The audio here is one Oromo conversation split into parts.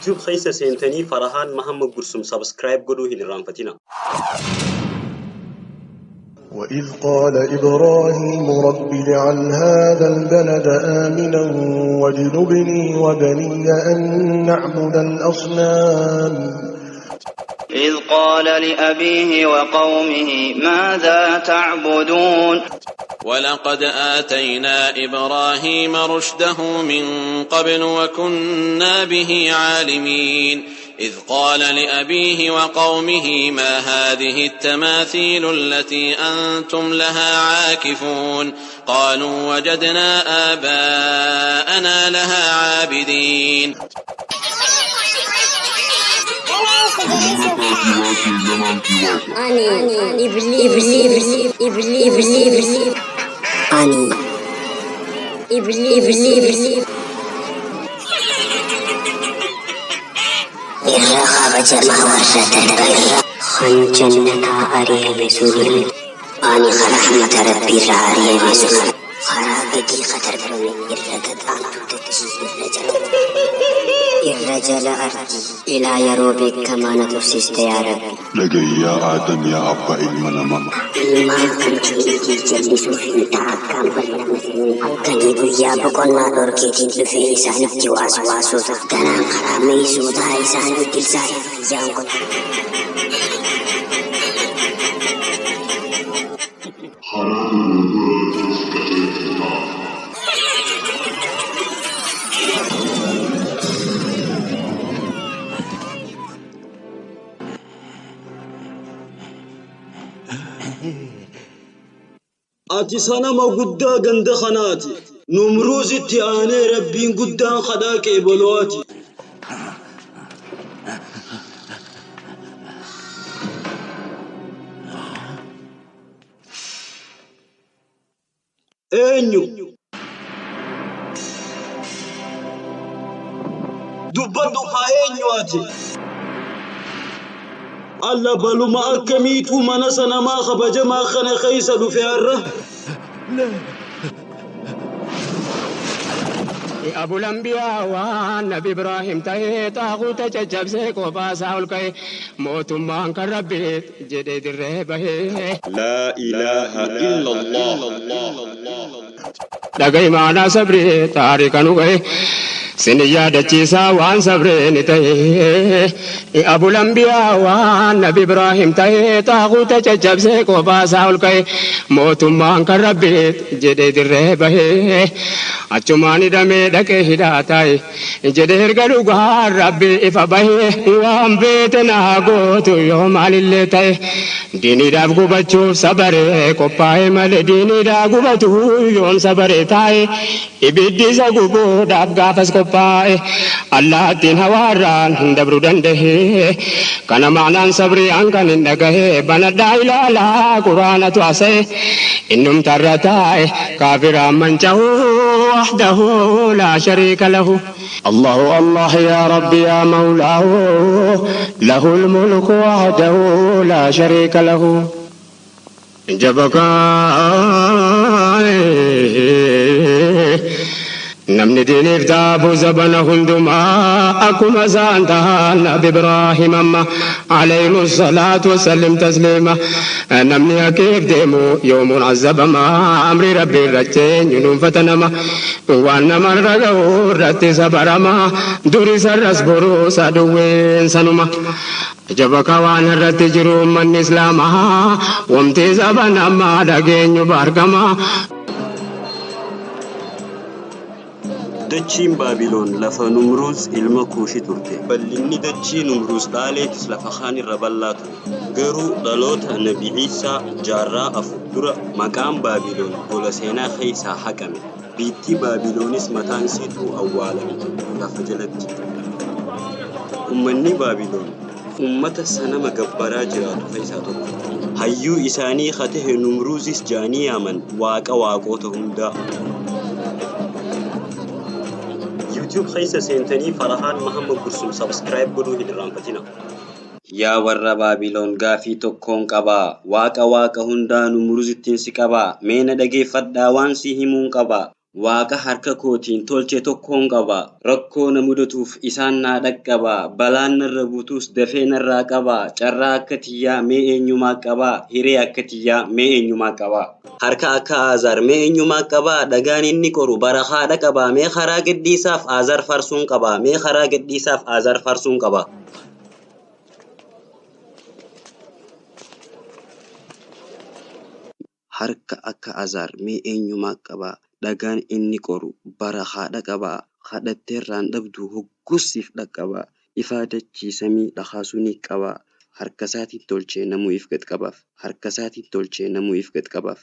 يوتيوب خيسة سنتني فرحان محمد قرسم سبسكرايب قدوه للرانفتنا. وإذ قال إبراهيم رب اجعل هذا البلد آمنا واجنبني وبني أن نعبد الأصنام. إذ قال لأبيه وقومه ماذا تعبدون. ولقد آتينا إبراهيم رشده من قبل وكنا به عالمين إذ قال لأبيه وقومه ما هذه التماثيل التي أنتم لها عاكفون قالوا وجدنا آباءنا لها عابدين. الرغبة مهوشة خنجنة أريه مسؤولين أني خرحمة ربي رعاريه مسؤول خرابتي خطر بلومي إرغت أنتو تتشيز الرجل أرضي إلى يروبك كما نتفسست يا ربي لقي يا آدم يا أبا إلمنا إلما كنت إيجي جلسوا في تعاكم كني بيا بقنا دوركيتين في إسانك واسواسو تنام خرامي سودا إسانك تلساري يانكو ati sanama guddaa ganda khanaati numruuzitti aanee rabbiin guddaan khadhaa qeebolooti eenyu dubbadhu haa eenyu ati alla baluma akkamiitu mana sanamaa kabajamaa kana keessa dhufe har'a أبو الأنبياء والنبي إبراهيم تهي طاغوت ججب سيكو باساول كي موت مان كربيت جديد الرهبه لا إله إلا الله. دغاي معنا صبري تاريخ نوغي سنيا دچيسا وان صبري نتي أبو الأنبياء والنبي إبراهيم تهي طاغوت ججب سيكو باساول كي موت مان كربيت جديد الرهبه أچماني دمي دكه هداتاي جدير غدوغا ربي إفبه وام بيتنا غوتو يوم عليلتاي ديني دابغو بچو صبري كوباي مال ديني داغو بچو يوم صبري تاي إبدي سغو دابغا فس كوباي الله دين هواران هندبرو دنده كان معنى صبري أنكن نغه بندا إلى لا قرآن تواسي إنم ترتاي كافر من وحده لا شريك له الله الله يا ربي يا مولاه له الملك وحده لا شريك له جبك نمني ديني فتابو زبنا هندما أكما زانتها نبي إبراهيم أما عليهم الصلاة والسلام تسليما نمني أكيف ديمو يوم عزب ما أمري ربي رجين ينون فتنما وانا من رغو رتي سبرما دوري سرس برو سادوين سنما جبك وانا رتي جرو من إسلاما ومتي زبنا ما دقين يباركما دچين بابلون لفا نمروز علم كوشي ترتي بلني دچي نمروز داليتس لفا خاني ربالات غرو دالوت نبي عيسى جارا أفدر مقام بابلون قول سينا خيسا حكمي بيتي بابلونيس متان سيتو أولا لفا جلت أمني بابلون أمة السنة مقبرا جراتو خيسا ترتي هيو إساني خته نمروزيس جاني يامن واقا واقوتهم دا يوتيوب خيسة سنتني فرحان محمد قرسم سبسكرايب قدوه للرانفتنا. يا ورّا بابلون غافي توكون قبا واقا هندا نمروز التنسي قبا مين دقي فدا وانسي همون قبا waaqa harka kootiin tolche tokkoon qaba rakkoo na mudatuuf isaan naa dhaqqaba balaan narra buutus dafee narraa qaba carraa akka tiyyaa mee eenyumaa qaba hiree akka tiyyaa mee eenyumaa qaba harka akka azar mee eenyumaa qaba dhagaan inni qoru barahaadha qaba mee karaa gadhiisaaf azar farsuun qaba mee karaa gadhiisaaf azar farsuun qaba harka akka azar mee eenyumaa qaba dhagaan inni qoru barahaadha qaba kadhatteerraan dhabdu hoggusiif dhaqqaba ifaa dachii samii dhakaasuni qaba harka isaatiin tolchee namuu if gad qabaaf harka isaatiin tolchee namuu if gad qabaaf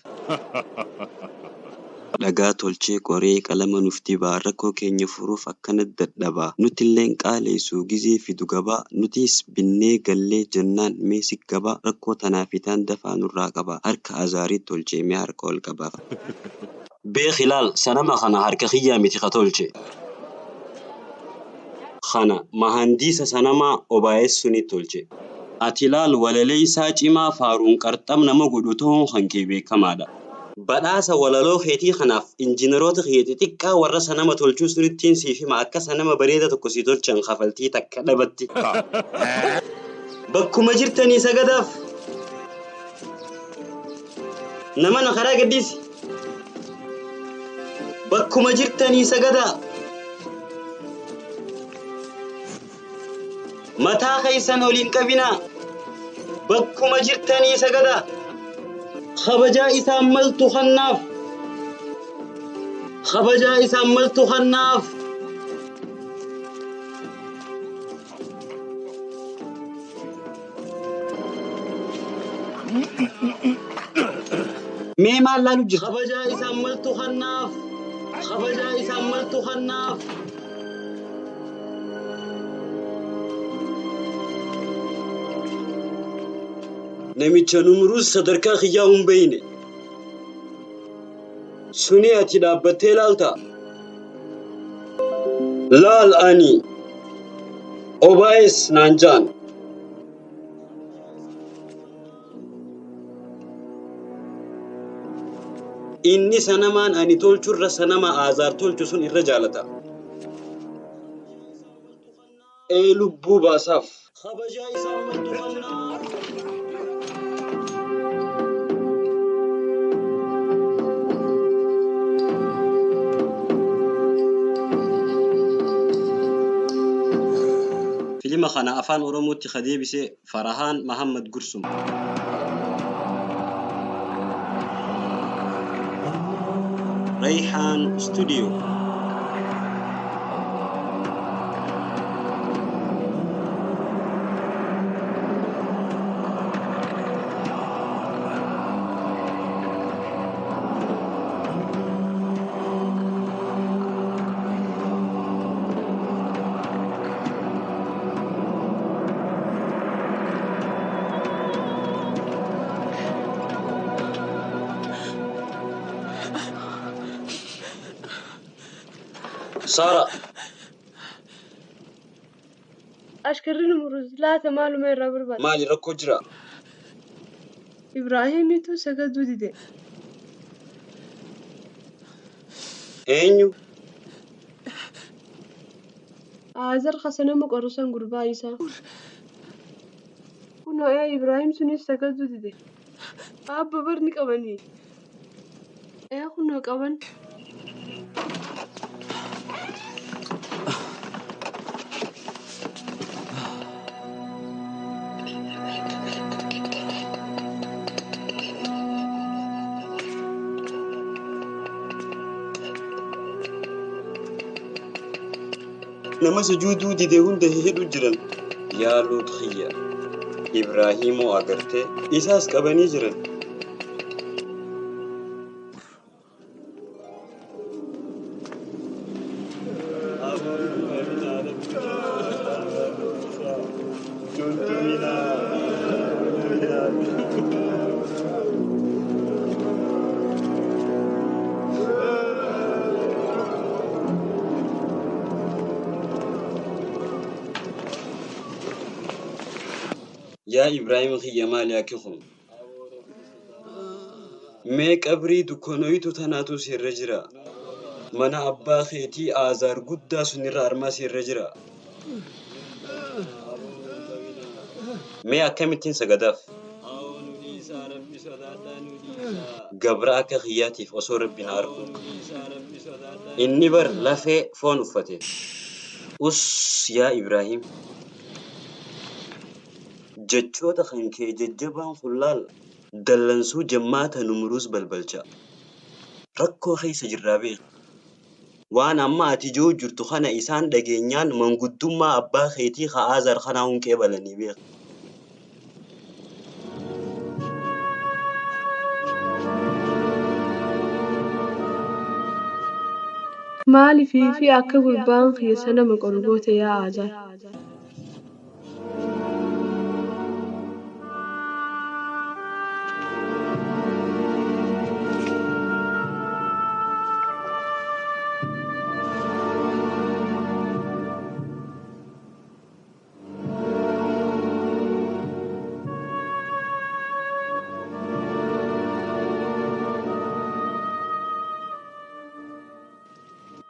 dhagaa tolchee qoree qalama nuuf dibaa rakkoo keenya furuuf akkana dadhabaa nutilleen qaaleessu gizee fidu gabaa nutis binnee gallee jennaan meesik gabaa rakkoo tanaafitaan dafaa nurraa qaba harka azaarii tolchee mee harka ol qabaaf beekhilal sanama kana harka khiyyaa miti katolche khana mahandisa sanama obaayessuni tolche atilaal walalee isaa cimaa faaruun qarxam nama godhu ta'uun hankee beekamaadha badhaasa walaloo keetii kanaaf injiinaroota keetii xiqqaa warra sanama tolchuu sunittiin siif hima akka sanama bareeda tokko si tolchan kafaltii takka dhabatti bakkuma jirtanii sagadaaf nama na karaa gadhiisi bakkuma jirtanii sagadaa mataa keessan oliin qabinaa bakkuma jirtanii sagadaa خبجا إسام ملتو خناف خبجا إسام ملتو خناف ميما لا نجي خبجا إسام ملتو خناف خبجا إسام ملتو خناف namicha numruus sadarkaa khiyyaa hin beeyne suni ati dhaabbattee laalta laal ani obaayes naan jaan inni sanamaan ani tolchurra sanama azaar tolchu sun irra jaalata lubbuu baasaaf kabajaa isaan madduqannaa فيلم خنا أفان أورموتي خديبسي فرهان محمد قرسم ريحان استوديو سارة أشكرني مرز لا تمالو من رابر بات مالي ركو جرا إبراهيم يتو سكدو دي أينو آزر خسنا مقرسان قربا إيسا كنو يا إبراهيم سني سكدو دي أبا برني كباني كنو كبان nama sujuuduu dide hunda hidhu jiran yaa Luut khiyya Ibraahiimoo agartee isaas qabanii jiran يا إبراهيم خي مالي أكيخم ميك أبري دكونويتو تناتو سير رجرا mana abbaa keetii aazaar guddaa sunirra armaa sirra jira. Mee akkamittiin sagadaaf? Gabra akka kiyyaatiif osoo rabbiin argu. Inni bar lafee foon uffate. Us yaa Ibraahim. Jechoota kan kee jajjabaan kullaal dallansuu jammaata Numruuz balbalcha. Rakkoo keessa jirraa beeku. Waan amma ati jiru jirtu kana isaan dhageenyaan manguddummaa abbaa keetii Aazaar kanaa hunqee balanii beeku. Maaliifii fi akka gurbaan keessa nama qorgoota yaa Aazaar?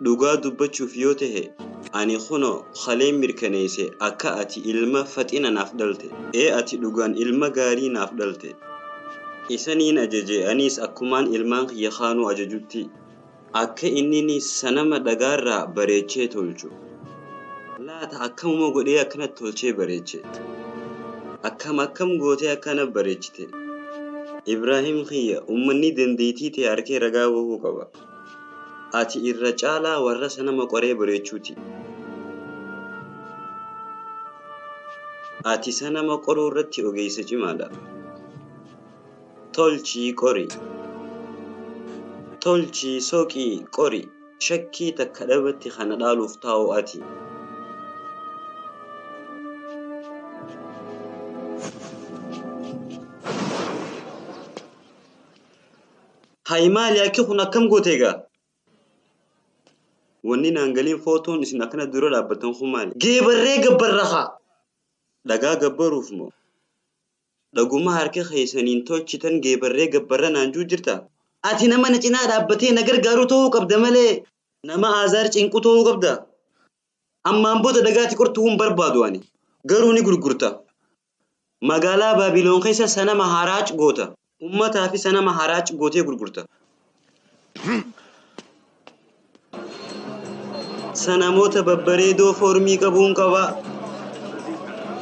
Dhugaa dubbachuuf yoo ta'e ani kuno khaleen mirkaneesse akka ati ilma faxina naaf dhalte. Ati dhugaan ilma gaarii naaf dhalte. Isaniin ajaje anis akkumaan ilmaan kiyya kaanuu ajajutti akka inni sanama dhagaarraa bareechee tolchu. Laata akkamuma godhee akkanatti tolchee bareeche. Akkam gootee akkana bareechite. Ibraahim kiyya ummanni dandeettii ta'e harkee ragaa bahuu qaba. Ati irra caalaa warra sanama qoree bareechuuti. Ati sanama qoruu irratti ogeessa cimaadha. Tolchii qori. Tolchii soqii qori. Shakkii takka dhabatti kana dhaaluuf taa'u ati. Haimaali akka kun akkam gooteegaa? Wanni naangaliin footoon isin akkana dura dhaabbatan kun maali? Geebarree gabbarraha. Dhagaa gabbaruuf moo? Dhaguma harka keessaniin tolchitan geebarree gabbarra naanjuu jirta? Ati nama na cinaa dhaabbatee na gargaaru ta'uu qabda malee nama Aazaar cinqu ta'uu qabda. Ammaan booda dhagaati qortuu hin barbaadu ani. Garuu ni gurgurta. Magaalaa Baabiloon keessa sanama haraac goota. Ummataa fi sanama haraac gootee gurgurta. Sanamoota babbareedoo formii qabuun qaba.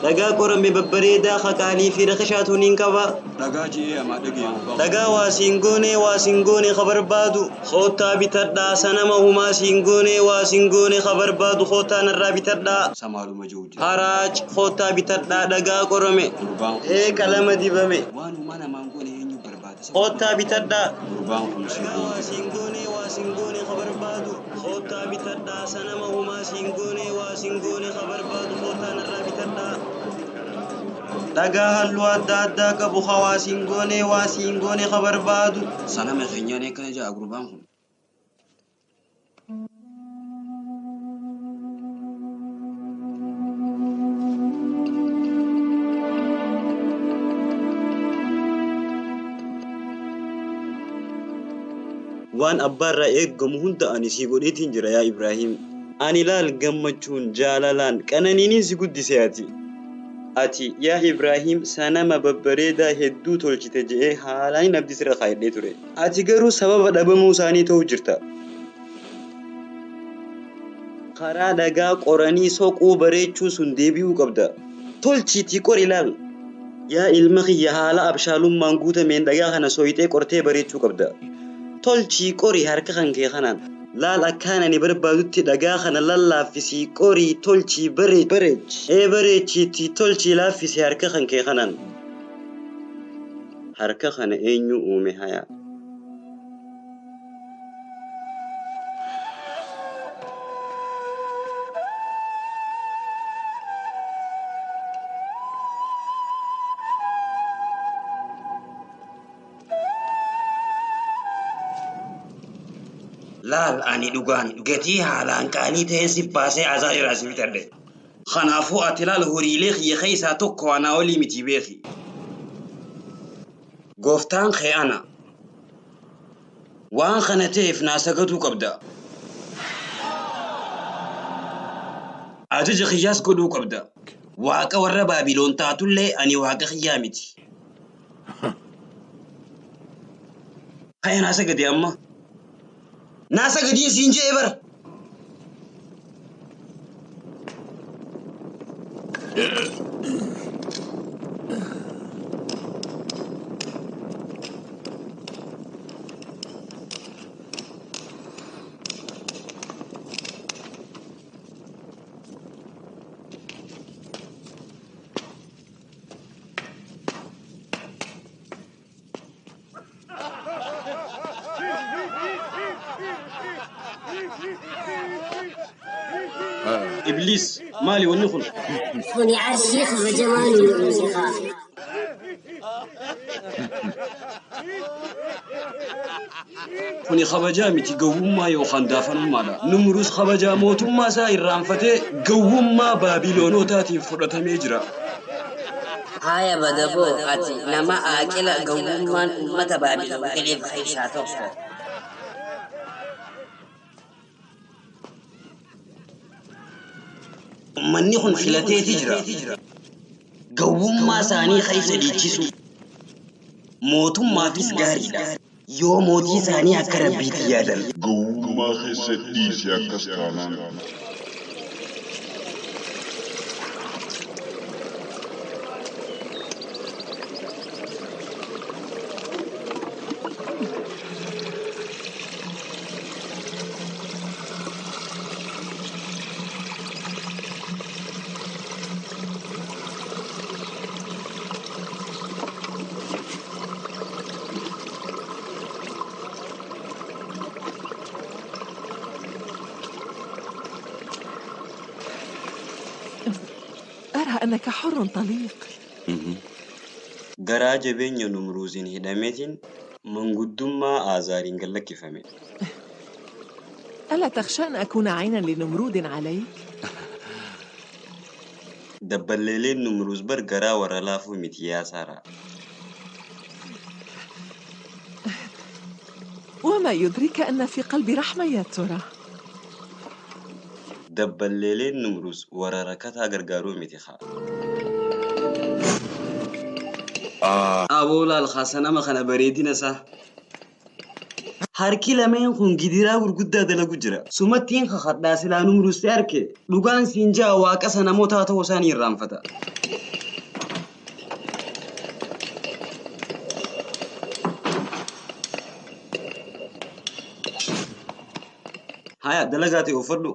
Dhagaa qorame babbareedaa haqaalii fi rakashaatuun hin qaba. Dhagaa ji'ee hamaa dhageemu. Dhagaa waa siingoonee ka barbaadu. Koottaa bitadhaa sanama humaa siingoonee waa siingoonee ka barbaadu koottaa narraa bitadhaa. Samaaluma jiru jira. Haraac koottaa bitadhaa dhagaa qorame. Qalama dibame. Waanuma namaan goone eenyu barbaada? Koottaa bitadhaa. Gurbaan kun waa siingoonee ka barbaadu. Koottaa bitadhaa sanama humaa siingoonee waa siingoonee ka barbaadu koottaa narraa bitadhaa. Dhagaa halluu adda addaa qabu waa siingoonee ka barbaadu. sanama keenyaan eekkana jaa gurbaan kun. Waan abbaarraa eeggamu hunda ani si godheetiin jira yaa Ibraahim. Ani laal gammachuun jaalalaan qananiiniin si guddise ati. Ati yaa Ibraahim sanama babbareedaa hedduu tolchite je'ee haalaan abdii sirra kaayedhee ture. Ati garuu sababa dhabamuu isaanii ta'uu jirta. Karaa dhagaa qoranii soquu bareechuu sun deebi'uu qabda. Tolchiitii qori laal. Yaa ilma kiyya haala abshaalummaan guutameen dhagaa kana sooyitee qortee bareechuu qabda. Tolchii qori harka kan kee kanaan. Laal akkaan ani barbaadutti dhagaa kana lallaaffisii qorii tolchii bareechi. Bareechiitii tolchii laaffisii harka kan kee kanaan. Harka kana eenyu uume hayaa? Laal ani dhugaan gatii haalaan qaalii ta'een si baasee Aazaar irraa si bitadhe. Kanaafuu ati laal horiilee kiyya keessaa tokko anaa olii miti beeki. Gooftaan kee ana. Waan kana ta'eef naa sagaduu qabda. ajaja khiyyaas godhuu qabda. Waaqa warra Baabiloon taatullee ani waaqa khiyyaa miti. Kaya naa sagadi amma. Naa sagadii siin jee bara. إبليس مالي ونخل خوني عرشيخ وجمالي الموسيقى خوني خبجا متي قوم ما يوخان دافن مالا نمروز خبجا موت ما ساير رانفته قوم ما بابلونو تاتي فرطة ميجرا هاي بدبو أتي نما أكل قوم من أمة بابلون كليف خيساتو مني خن خلاتي تجرا قوم ما ساني خيس ديجسو موت ما تسغاري يو موتي ساني أكرم بيتي يادل Gowwummaa keessatti si akkas taanaan أرى أنك حر طليق. Garaa jabeenya Numruuziin hidhameetiin manguddummaa Azaariin gallakkifame. ألا تخشى أن أكون عينا لنمرود عليك؟ Dabballeeleen Numruuz bar garaa warra laafuu miti yaa Saaraa. وما يدرك أن في قلبي رحمة يا ترى؟ Dabballeeleen Numruuz warra rakkataa gargaaruu miti haa. أبولا الخاسنة ما خنا بريدنا صح harki lameen kun gidiraa gurguddaa dalagu jira. Sumattiin kakadhaa silaa Numruuz arke dhugaan siin jaa waaqa sana namoota ta'uu isaanii irraanfata. Haya dalagaati uffadhu.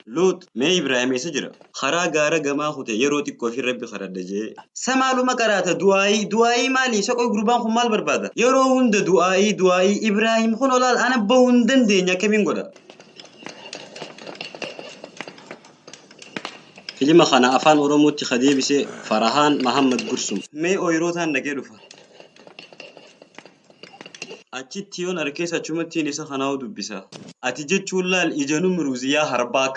Lut mee Ibrahim eessa jira? Karaa gaara gamaa kute yeroo xiqqoo fi rabbi kadhadha jee. Samaaluma qaraata du'aayii maali? Soqoo gurbaan kun maal barbaada? Yeroo hunda du'aayii Ibrahim kun olaal ana bahuu hin dandeenya akkamiin godha? Filima kana afaan Oromootti kadeebisee Farahaan Mahammad Gursum. Mee ooyirootaan dhaqee dhufa. Achitti yoon harkeessa achumattiin isa kanaa dubbisa. Ati jechuun laal ija Numruuz yaa harbaak.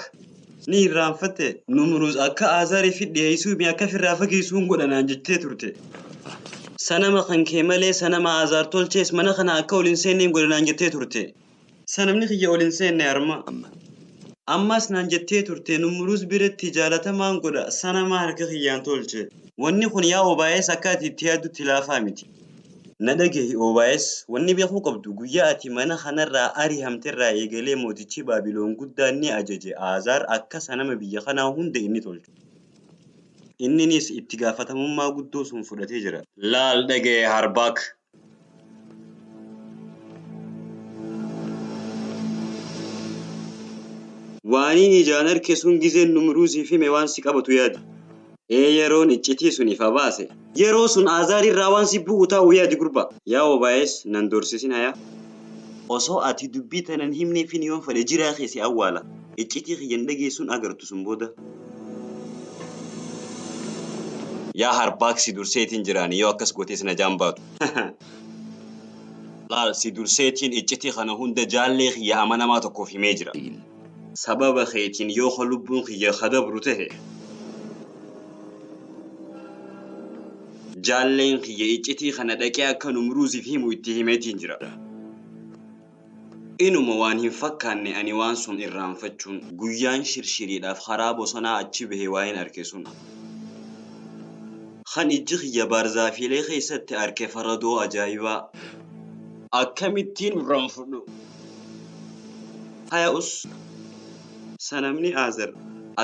Ni irraanfatte Numruuz akka Azaarii fi dhiyeessuu mi akka firraa fageessuun godhanaan jettee turte. Sanama kan kee malee sanama Azaar tolchees mana kana akka ol hin seenneen godhanaan jettee turte. Sanamni kiyya ol hin seenne harma. Ammas naan jettee turte Numruuz biratti jaalatamaan godha sanama harka kiyyaan tolche. Wanni kun yaa OBS akka ati itti yaaddutti laafaa miti. Nadhagee OBS wanni beekuu qabdu guyyaa ati mana kanarraa ari'amterraa eegalee mootichi Baabiloon guddaan ni ajaje Azaar akka sanama biyya kanaa hunda inni tolchu. Inninis itti gaafatamummaa guddoo sun fudhatee jira. Laal dhagee harbaak. Waaniin ijaan harke sun gizeen Numruuzii fi waan si qabatu yaadi. Yeroon iccitii suniif baase. Yeroo sun Azaar irraa waan si bu'u ta'uu yaadi gurba. Yaa OBS nan dorsisin hayaa. Osoo ati dubbii tanan himnee fi yoon fedhe jiraa keessi awwaala. Iccitii kiyyan dhageessuun agartu sun booda. Yaa harbaak si durseetiin jiraan yoo akkas gootee sana jaambaatu. Laal si durseetiin iccitii kana hunda jaallee kiyya amanamaa tokkoof himee jira. Sababa keetiin yoo lubbuun kiyya kadabru tahe. Jaalleen kiyya iccitii kana dhaqee akka Numruuziif himu itti himeetiin jira. Inuma waan hin fakkaanne ani waan sun irraanfachuun guyyaan shirshiriidhaaf karaa bosonaa achi bahe waa'een arke sun. Kan ijji kiyya baarzaafiilee keessatti arke faradoo ajaa'ibaa. Akkamittiin irraanfadhu? Haya'us sanamni Aazar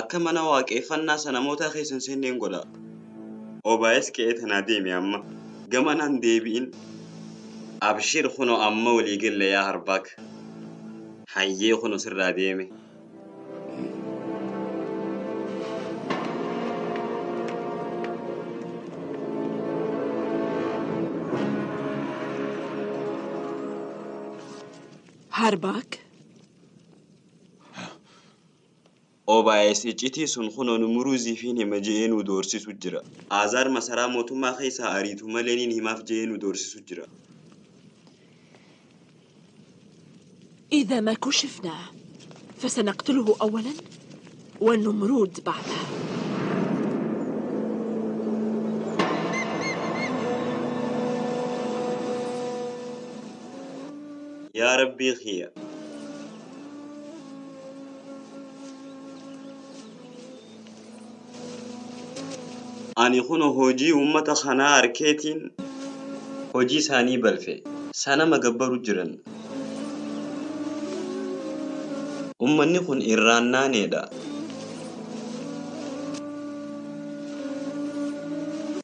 akka mana waaqeffannaa sanamoota keessan seeneen godha. Obaayes ka'ee tanaa deeme amma. Gamanaan deebi'in. Abshir kuno amma walii galle yaa harbaak. Hayyee kuno sirraa deeme. هارباك؟ Obaayes iccitii sun kuno numuruuzii fi hima je'ee nu doorsisu jira. Aazar masaraa mootummaa keessaa ariitu malee nin himaaf je'ee nu doorsisu jira. إذا ما كشفنا فسنقتله أولا والنمرود بعدها. يا ربي خير. Ani kuno hojii uummata kanaa arkeetiin hojii isaanii balfe sanama gabbaru jiran. Uummanni kun irraan naaneedha.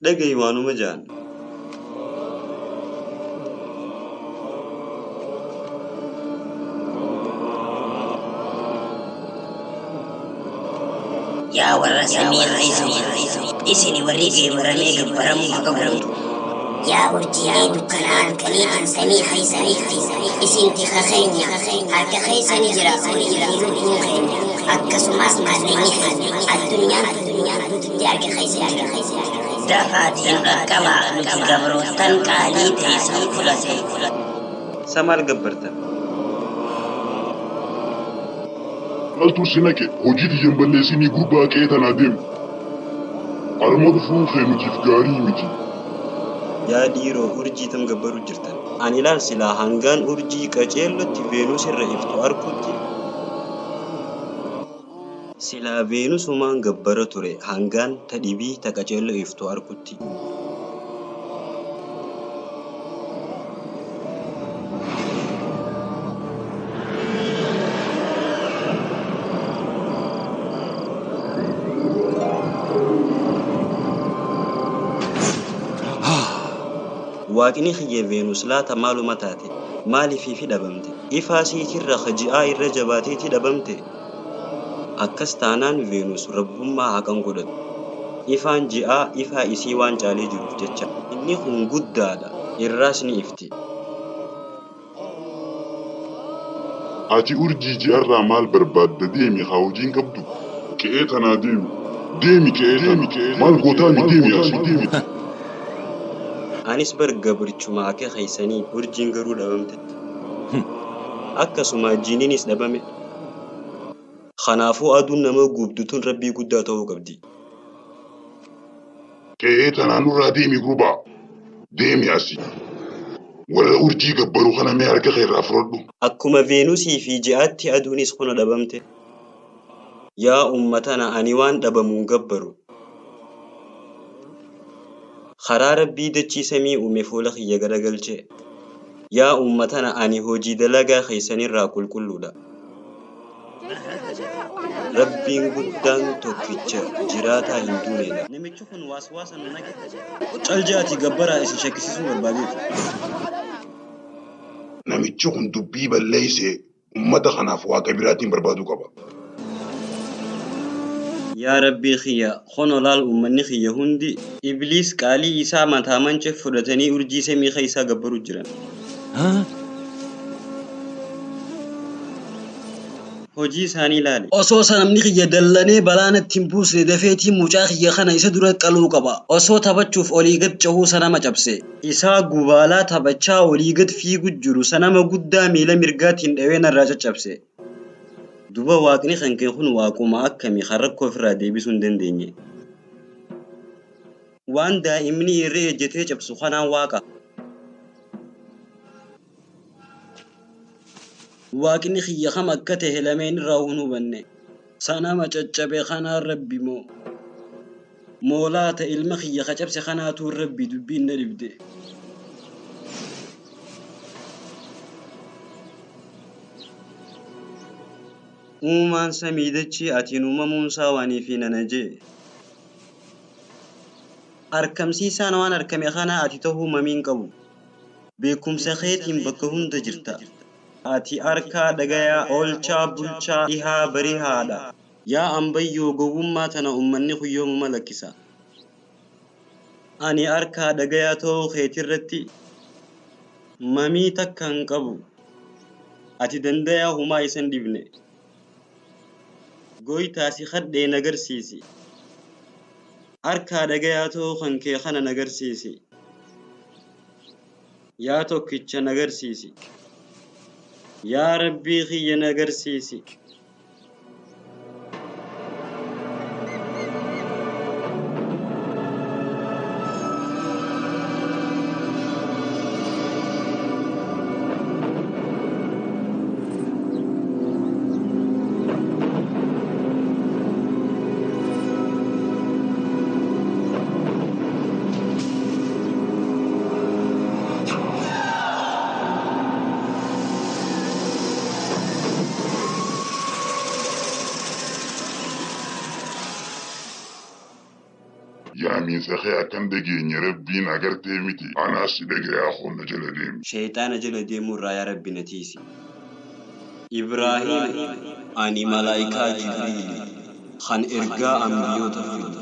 Dhagahi waanuma jaan. Yaa warra samii isini warri geebaramee gabbaramu haqabuutu. Yaa urjiilee dukkanaan kaniitiin samii haysanii isinti kakeenya harka keeysani jira horiiruu keenya akkasumas malleenyi keenya addunyaan guututti harka keeysan jira. Dafaatiin qaqqabaa nuti gabrootan qaalii teessan fudhate. Samaal gabbartan. Altu sinake hojii tiyyan balleessinii gurbaa qe'ee tanaa deemu. Arma dhufuu keenutiif gaarii miti. Yaa dhiiroo urjii tam gabbaru jirtan. Ani ilaal silaa hangaan urjii qaceellotti Veenus irra iftu arkutti. Silaa Veenusumaan gabbara ture hangaan ta dhibii ta qaceello iftu arkutti. Waaqni xiyye Veenus laata maaluma taate maaliif dhabamte ifaa siitirra ji'aa irra jabaateeti dhabamte akkas taanaan Veenus rabbummaa haqan godhatu ifaan ji'aa ifaa isii waan caalee jiruuf jecha inni kun guddaadha irraas ni ifti. Ati urjii ji'arraa maal barbaadda deemi haa hojiin qabdu qe'ee tanaa deemi qe'ee tana maal gootaani deemi asii deemi. Anis bar gabrichuma akka keeysanii urjiin garuu dhabamte. Akkasuma jiiniinis dhabame. Kanaafuu aduun nama gubdutuun rabbii guddaa ta'uu qabdi. Qe'ee tanaa nurraa deemi gurbaa deemi asii. Warra urjii gabbaru kana mee harka keerraa fudhadhu. Akkuma Veenusii fi ji'aatti aduunis kuna dhabamte. Yaa ummatana ani waan dhabamuun gabbaru. Karaa rabbii dachii samii uume fuula kiyya garagalche. Yaa ummatana ani hojii dalagaa keeysanirraa qulqulluudha. Rabbiin guddaan tokkicha jiraataa hin duuneedha. Namichi kun waaswaasa nu naqe. Caljaati gabbaraa isin shakkisiisuu barbaadeetu. Namichi kun dubbii balleeyse ummata kanaaf waaqa biraatiin barbaaduu qaba. Yaa rabbii kiyya kono laal ummanni kiyya hundi ibliis qaalii isaa mataa manche fudhatanii urjii samii keeysaa gabbaru jiran. Hojii isaanii ilaali. Osoo sanamni kiyya dallanee balaanatti hin buusne dafeetii mucaa kiyya kana isa dura qaluu qaba. Osoo taphachuuf olii gad cahuu sanama cabse. Isaa gubaalaa taphachaa olii gad fiigu jiru sanama guddaa miila mirgaatiin dhawee narraa caccabse. Duba waaqni kan kee kun waaquma akkamii kan rakkoo ofirraa deebisuu hin dandeenye. Waan daa'imni irree ejjetee cabsu kanaan waaqa. waaqni xiyya kam akka ta'e lameen irraa hin hubanne sanama caccabe kanaa rabbi moo moolaata ilma xiyya kacabse kanaatu rabbi dubbiin na dhibde. uumaan samii dachii atiin uumamuun isaa waanii fi nana jee arkamsiisaan waan argame kana ati ta'uu mamiin qabu beekumsa keetiin bakka hunda jirta ati arkaa dhagayaa oolchaa bulchaa dhihaa barihaadha yaa ambayyoo gowwummaa tana ummanni kuyyoomuma lakkisa ani arkaa dhagayaa ta'uu keetirratti mamii takka hin qabu ati dandayaa humaa isan dhibne goytaasi khadhee nagarsiisi arkaa dhagayaa ta'uu kan kee kana nagarsiisi yaa tokkicha nagarsiisi yaa rabbii kiyya nagarsiisi يا من سخي أكن دقيني ربين أقرتي متي أنا سيدك يا أخونا جلديم شيطان جلديم يا ربي نتيسي إبراهيم أني ملائكة جبريل خان إرقاء أنبيوت فيد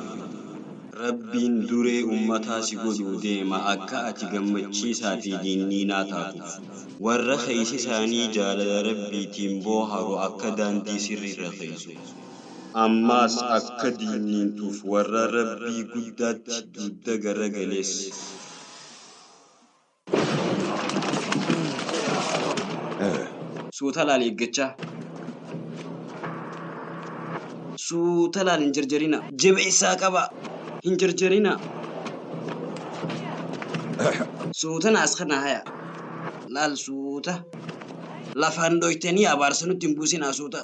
ربين دوري أمتا سيقودو ديما أكا أتغمتشيسا في دينينا تاتوف والرخيس ساني جال ربي تنبوهر أكا داندي سري رخيسو ammaas akka diinniintuuf warra rabbii guddaatti dudda garagalees suuta laal eeggachaa suuta laal hin jarjarina jabeessaa qaba hin jarjarina suuta naas kana haya laal suuta lafaan dhoytanii abaarsanutti hin buusinaa suuta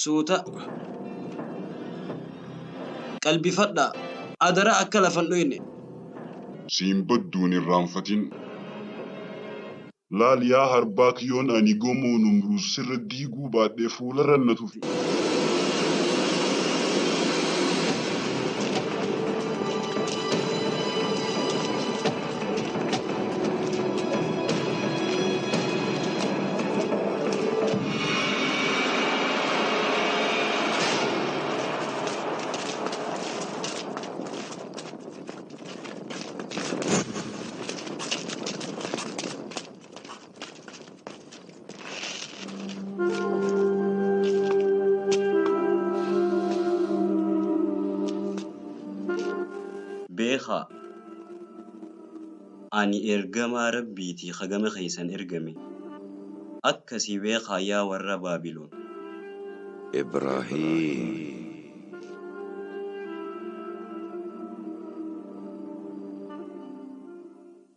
suuta qalbii fadha adara akka lafan dhoyne siin badduun irraanfatin laal yaa harbaa kiyyoon ani gomoo numruus sirra diiguu baadhee fuula rannatuuf beeka ani ergamaa rabbiitii hagama keeysan ergame akkasii beekaa yaa warra baabiloon إبراهيم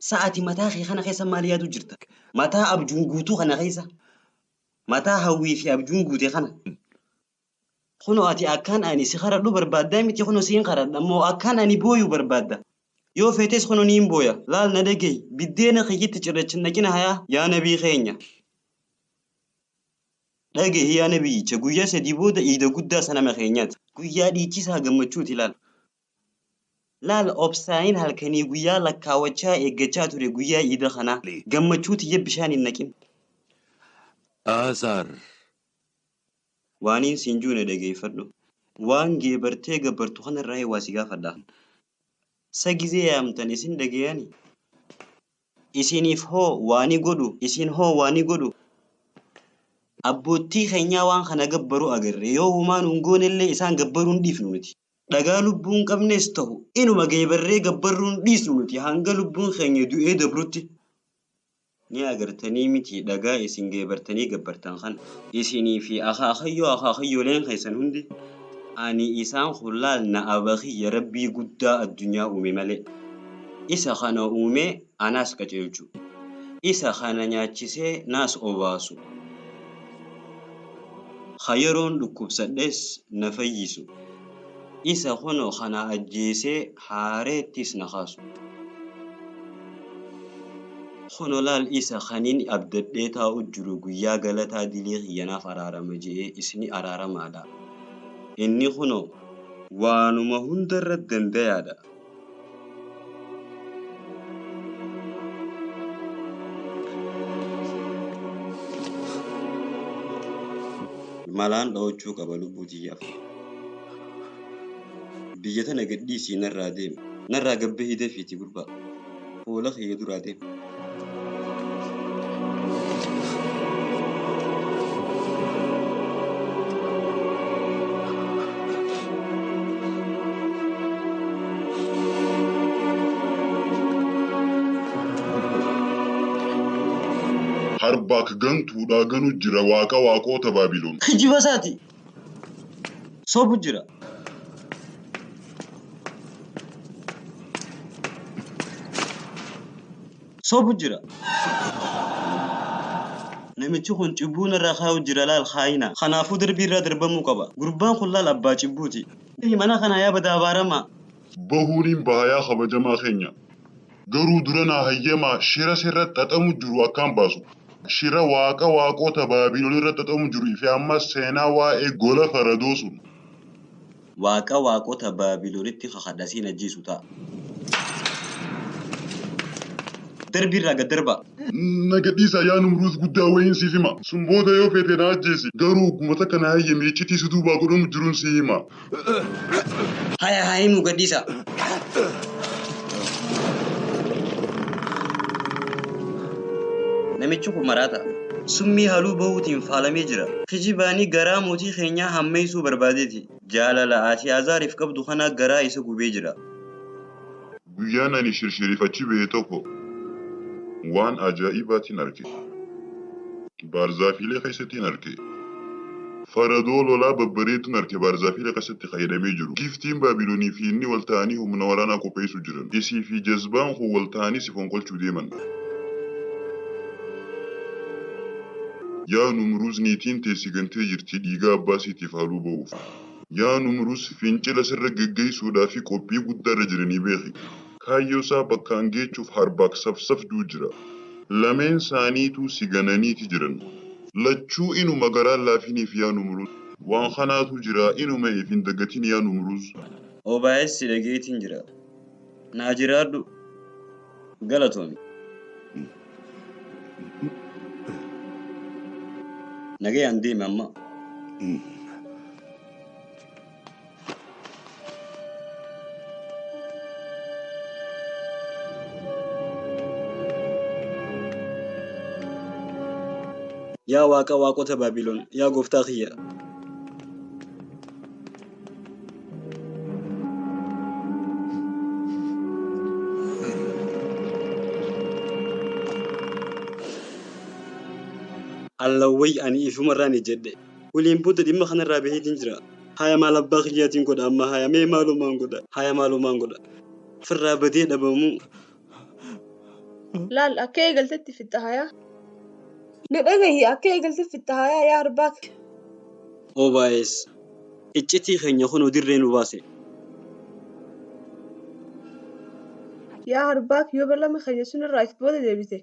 sa'ati mataa kee kana keessa maal yaadu jirta mataa abjuun guutuu kana keessa mataa hawwii fi abjuun guute kana kuno ati akkaan ani si qaradhu barbaaddaa miti kuno siin qaradha moo akkaan ani booyuu barbaadda yoo feetes kuno niin booya laal na dhagey biddeena kiyyitti cirrachinaqina hayaa yaa nabii keenya dhagey yaa nabiyyicha guyyaa sadii booda iida guddaa sanama keenyaati guyyaa dhiichisaa gammachuuti laal obsaayin halkanii guyyaa lakkaawachaa eeggachaa ture guyyaa iida kanaa gammachuuti yeb bishaan hin naqin آزار waaniin siin juune dhageeffadhu waan geebartee gabbartu kanarraa waa si gaafadha sagizee yaamtan isin dhageyani isiniif hoo waani godhu isin hoo waani godhu abbootii keenyaa waan kana gabbaru agarre yoo humaan hungoonellee isaan gabbaruun dhiifnu nuti dhagaa lubbuun qabnes ta'u inuma geebarree gabbaruun dhiisnu nuti hanga lubbuun keenya du'ee dabrutti ni agartanii miti dhagaa isin geebartanii gabbartan kan isinii fi akaakayyooleen keessan hundi Ani isaan khulaal na abakhi ya rabbii guddaa addunyaa uume malee. Isa kana uume anaas qajeelchu. Isa kana nyaachisee naas obaasu. Khayeroon dhukkubsadhes na fayyisu. Isa kuno kana ajjeesee haareettis na kaasu. Kuno laal isa kaniin abdadhee taa'u jiru guyyaa galataa dilee khiyyanaaf araarama je'ee isni araaramaadha. Inni kuno waanuma hundarra dandayaadha. Malaan dhawachuu qaba lubbuu tiyyaaf. Biyya tana gadhiisii narraa deemi. Narraa gabbee hidee fiiti gurbaa. Fuula kiyya duraa deemi. Harbaak gantuudhaa ganu jira waaqa waaqoota Baabiloon. Kijiba isaati. Sobu jira. Sobu jira. Namichi kun cibbuu narraa kaa'u jira laal kaayina. Kanaafuu darbii irraa darbamuu qaba. Gurbaan kun laal abbaa cibbuuti. Mana kana yaa badaa baaramaa. Bahuuniin bahayaa kabajamaa keenya. Garuu dura naa hayyamaa shira sirratti xaxamu jiru akkaan baasu. Shira waaqa waaqoota Baabiloon irratti xaxamu jiru fi ammas seenaa waa'ee gola faradoo sun. Waaqa waaqota Baabiloonitti kakadhasiin ajjeesu ta'a. Darbii irraa gad darba. Nagadhiisa yaa Numruuz guddaa wayiin siif hima. Sun booda yoo feete na ajjeesi. Garuu uummata kana hayyame iccitii si duubaa godhamu jiruun si hima. Haya haa himu gadhiisa. Namichi kun maraata. Summii halluu bahuutiin faalamee jira. Kijibaanii garaa mootii keenyaa hammeessuu barbaadeeti. Jaalala ati Azaariif qabdu kana garaa isa gubee jira. Guyyaan ani shirshirifachi ba'e tokko waan ajaa'ibaatiin arge. Baarzaafiilee keessattiin arge. Faradoo lolaa babbareeduun arge baarzaafiilee keessatti fayyadamee jiru. Giftiin Baabiloonii fi inni wal ta'anii humna waraanaa qopheessuu jiran. Isii fi jazbaan kun wal ta'anii si fonqolchuu deeman. Yaa Numruuz niitiin teessi gantee jirti dhiigaa abbaasiitiif haaluu ba'uuf. Yaa Numruuz fincila sirra geggeessuudhaa fi qophii guddaarra jiranii beeki. Kaayyoo isaa bakkaan geechuuf harbaak safsafduu jira. Lameen isaaniitu si gananiiti jiran. Lachuu inuma garaan laafiniif yaa Numruuz. Waan kanaatu jira inuma ifin dagatiin yaa Numruuz. Obaayes si dhageetiin jira. Naa jiraadhu. Galatoomi. Nagayaan deeme amma. Yaa waaqa waaqota Baabiloon, yaa gooftaa kiyya. Allawway ani ifumarraan jedhe. Waliin booda dhimma kanarraa baheetiin jira. Haya maal abbaa kiyyaatiin godha amma haya mee maalumaan godha. Haya maalumaan godha. Firraa badee dhabamuu. Laal akka eegaltetti fitta hayaa. Na dhagahi akka eegaltetti fitta hayaa yaa Harbaak. Obaayes. Iccitii keenya kun dirree nu baase. Yaa Harbaak yoo bal'ama keenya sunirraa itti booda deebite.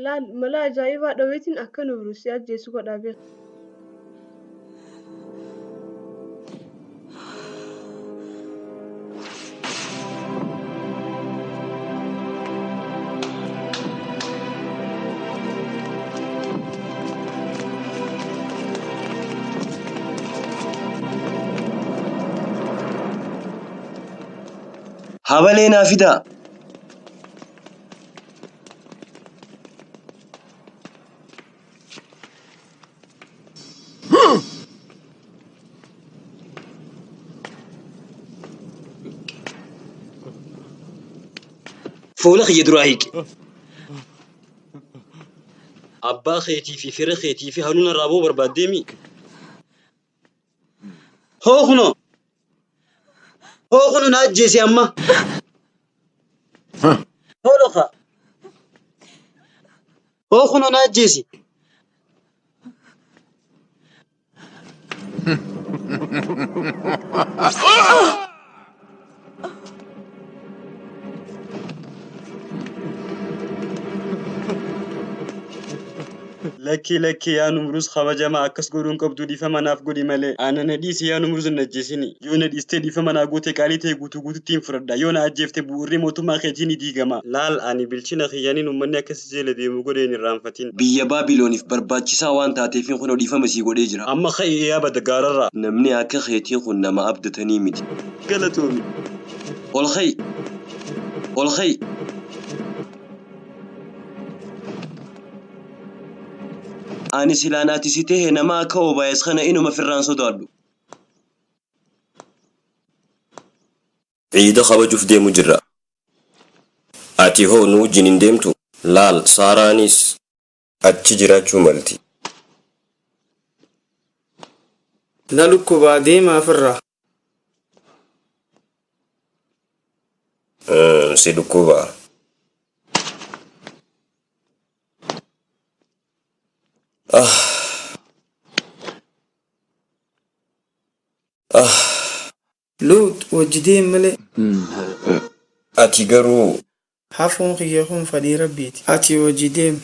Laal mala ajaa'ibaa dhaweetiin akka Numruuz si ajjeesu godhaa beeka. Habalee naa fidaa. Fuula kiyya duraa hiiki. Abbaa keetii fi fira keetii fi haluun irraa boo barbaaddeemi. هو خنو ناجيسي أما هو لخا هو خنو ناجيسي لكي يا نمروز خواجه ما أكس قرون قبضو دي فما ناف قولي مالي أنا نديس يا نمروز النجسيني يونا ديستي دي فما ناقوتي كاليتي قوتو تيم فردا يونا أجيفت بوري موتو ما خيجيني دي غما لال أني بلشينا خياني نمني أكس جيلة دي مقودين الرانفتين بيا بابلوني في برباتشي ساوان تاتيفين خونو دي فما سيقو ديجرا أما خي إيابا دقاررا نمني أكا خيتين خون ما أبدا تنيمتي قلتوني والخي أنا سلاناتي سيته نما كوبا يسخنا إنه ما في الرانسو دارلو عيدا خواجو في ديمو جرا أتي هو نو جنين ديمتو لال سارانيس أتجرا مالتي لالو كوبا ديما فرا سيدو كوبا لوت وجدين ملي أتي قرو حفون خيخون فدي ربيتي أتي وجدين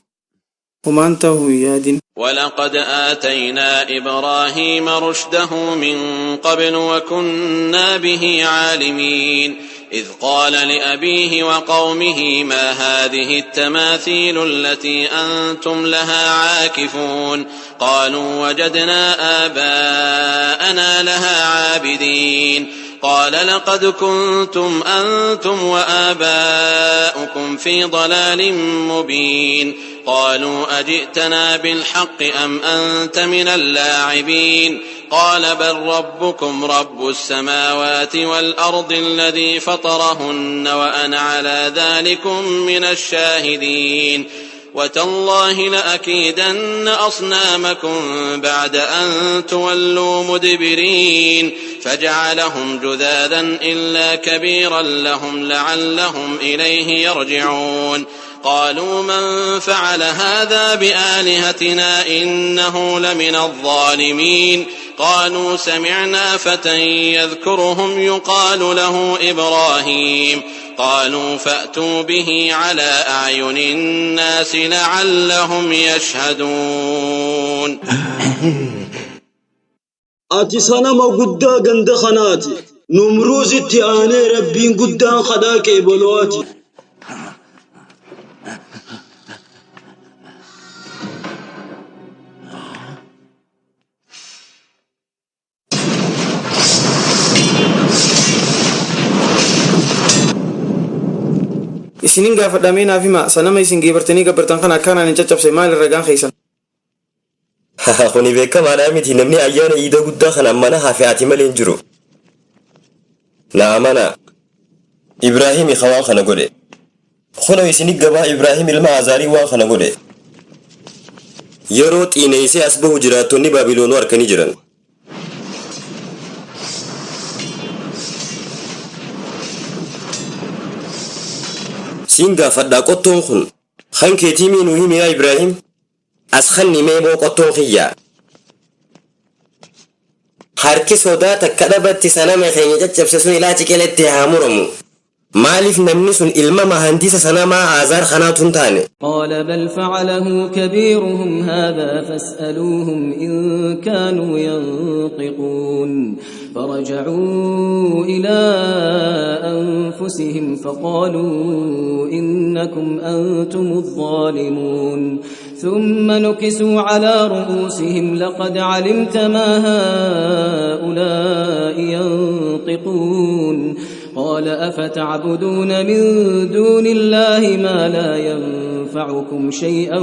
ومانته يادين ولقد آتينا إبراهيم رشده من قبل وكنا به عالمين إذ قال لأبيه وقومه ما هذه التماثيل التي أنتم لها عاكفون قالوا وجدنا آباءنا لها عابدين قال لقد كنتم أنتم وآباؤكم في ضلال مبين قالوا أجئتنا بالحق أم أنت من اللاعبين قال بل ربكم رب السماوات والأرض الذي فطرهن وأنا على ذلكم من الشاهدين وتالله لأكيدن أصنامكم بعد أن تولوا مدبرين فجعلهم جذاذا إلا كبيرا لهم لعلهم إليه يرجعون قالوا من فعل هذا بآلهتنا إنه لمن الظالمين قالوا سمعنا فتى يذكرهم يقال له إبراهيم قالوا فأتوا به على أعين الناس لعلهم يشهدون أتي سنما قدا قند خناتي نمروز تياني ربين قدا خداك إبلواتي isinin gaafadhamee fima sanama isin geebartanii gabbartan kana akkanaan hin caccabse maal ragaan keessan kuni beekamaadhaa miti namni ayyaana iida guddaa kana mana hafi'aati malee hin jiru na amana ibraahimi khawaan kana godhe kuna isini gabaa ibraahim ilma azaarii waan kana godhe yeroo xiineysee as bahu jiraattonni baabiloonuu harkanii jiran سينغا فدا قطون خن خن كيتي مين وهي يا إبراهيم أسخني ميمو قطون خيا حركي سوداتا كدبت سنة مخيني جتشبسسو إلا تكالت تهامرمو مالف نمنسون إلما مهندس سنة ما آزار خناتون تاني قال بل فعله كبيرهم هذا فاسألوهم إن كانوا ينطقون فرجعوا إلى أنفسهم فقالوا إنكم أنتم الظالمون ثم نكسوا على رؤوسهم لقد علمت ما هؤلاء ينطقون قال أفتعبدون من دون الله ما لا ينفعكم شيئا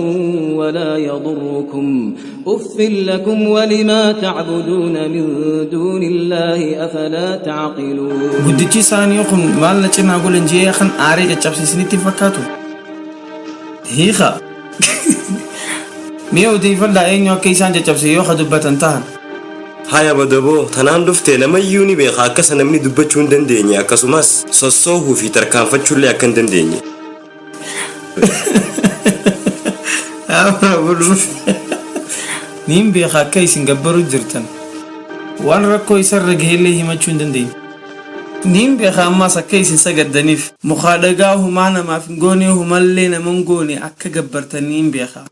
ولا يضركم أف لكم ولما تعبدون من دون الله أفلا تعقلون guddichi isaanii kun maal na cinaa golan jee kan aaree caccabsiisanitti fakkaatu hiika mee odeeffadhaa eenyu akka isaan caccabse yoo ka dubbatan tahan Haya badaboo tanaan dhuftee namayyuu ni beeka akkasa namni dubbachuu hin dandeenye akkasumas sossoohuu fi tarkaanfachuullee akka hin dandeenye. Niin beeka akka isin gabbaru jirtan waan rakkoo isarra gaheellee himachuu hin dandeenye. Niin beeka ammaas akka isin sagaddaniif mukaa dhagaa humaa namaaf hin goone humallee naman goone akka gabbartan niin beeka.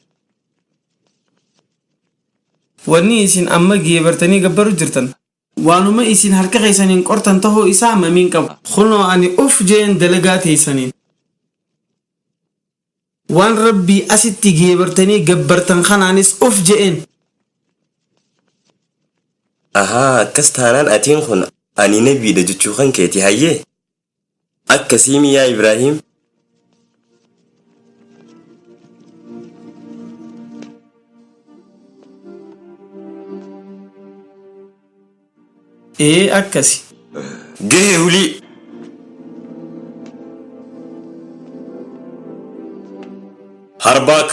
Wanni isin amma geebartanii gabbaru jirtan waanuma isin harka keessaniin qortan tahoo isaa mamiin qabu kunoo ani of jeen dalagaa teessaniin waan rabbii asitti geebartanii gabbartan kanaanis of jeen. Ahaa akkas taanaan atiin kun ani nabiidha jechuu kan keeti hayyee akkasiimi yaa Ibraahim. Akkasi. Gahee hulii. Harbaak.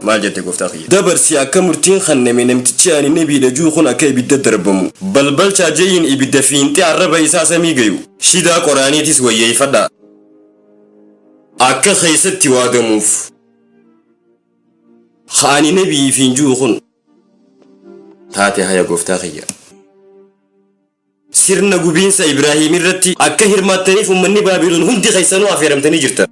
Maal jette gooftaa kiyya? Dabarsi akka murtiin kanname namtichi ani nabiidha juu kun akka ibidda darbamu. Balbalchaa jeeyin ibidda fiintee arraba isaa samii gayu. Shidaa qoraaniitis wayyeeffadha. Akka keessatti waadamuuf. Ani nabii fiin juu kun. Taate haya gooftaa kiyya. Sirna gubiinsa Ibraahim irratti akka hirmaattaniif ummanni Baabiloon hundi keessanuu affeeramtanii jirtan.